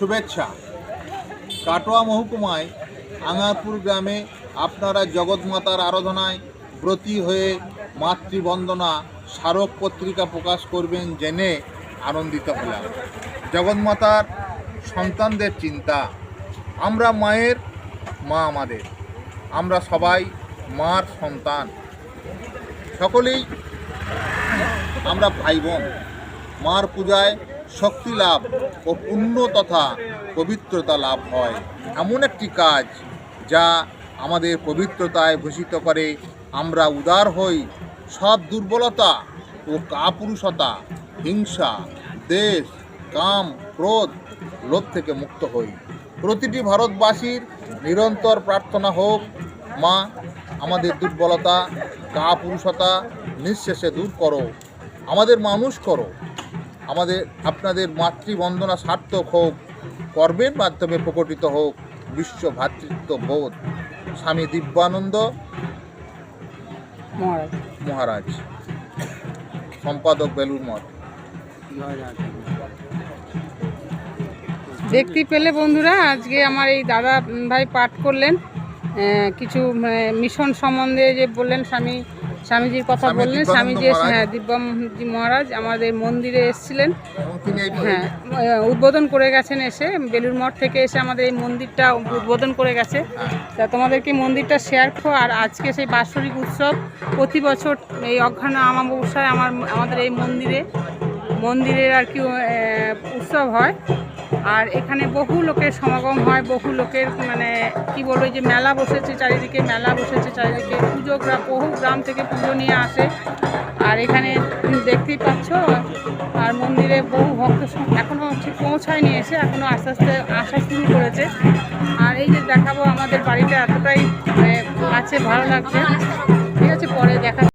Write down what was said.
শুভেচ্ছা। কাটোয়া মহকুমায় আঙ্গারপুর গ্রামে আপনারা জগৎমাতার আরাধনায় ব্রতী হয়ে মাতৃবন্দনা স্মারক পত্রিকা প্রকাশ করবেন জেনে আনন্দিত হলাম। জগৎমাতার সন্তানদের চিন্তা, আমরা মায়ের, মা আমাদের, আমরা সবাই মার সন্তান, সকলেই আমরা ভাই বোন। মার পূজায় শক্তি লাভ ও পুণ্য তথা পবিত্রতা লাভ হয়। এমন একটি কাজ যা আমাদের পবিত্রতায় ভূষিত করে। আমরা উদার হই, সব দুর্বলতা ও কাপুরুষতা, হিংসা, দেশ, কাম, ক্রোধ, লোভ থেকে মুক্ত হই। প্রতিটি ভারতবাসীর নিরন্তর প্রার্থনা হোক, মা আমাদের দুর্বলতা, কাপুরুষতা নিঃশেষে দূর করো, আমাদের মানুষ করো, আপনাদের মাতৃবন্দনা সার্থক হোক, কর্মের মাধ্যমে প্রকটিত হোক বিশ্ব ভ্রাতৃত্ব বোধ। স্বামী দিব্যানন্দ মহারাজ, সম্পাদক বেলুর মঠ। দেখতে পেলে বন্ধুরা, আজকে আমার এই দাদা ভাই পাঠ করলেন কিছু মিশন সম্বন্ধে, যে বললেন স্বামীজির কথা বললেন। স্বামীজি দিব্যমজি মহারাজ আমাদের মন্দিরে এসেছিলেন, হ্যাঁ উদ্বোধন করে গেছেন। এসে বেলুর মঠ থেকে এসে আমাদের এই মন্দিরটা উদ্বোধন করে গেছে। তা তোমাদেরকে মন্দিরটা শেয়ার করো। আর আজকে সেই বাৎসরিক উৎসব প্রতি বছর এই অঘ্রাণ অমাবস্যায় আমাদের এই মন্দিরের আর কি উৎসব হয়। আর এখানে বহু লোকের সমাগম হয়, বহু লোকের কি বলবো, যে মেলা বসেছে চারিদিকে, বহু গ্রাম থেকে পুজো নিয়ে আসে। আর এখানে দেখতেই পাচ্ছ, আর মন্দিরে বহু ভক্ত এখনও ঠিক পৌঁছায়নি, এসে এখনও আস্তে আস্তে আসা শুরু করেছে। আর এই যে দেখাবো, আমাদের বাড়িটা এতটাই আছে, ভালো লাগছে। ঠিক আছে, পরে দেখা।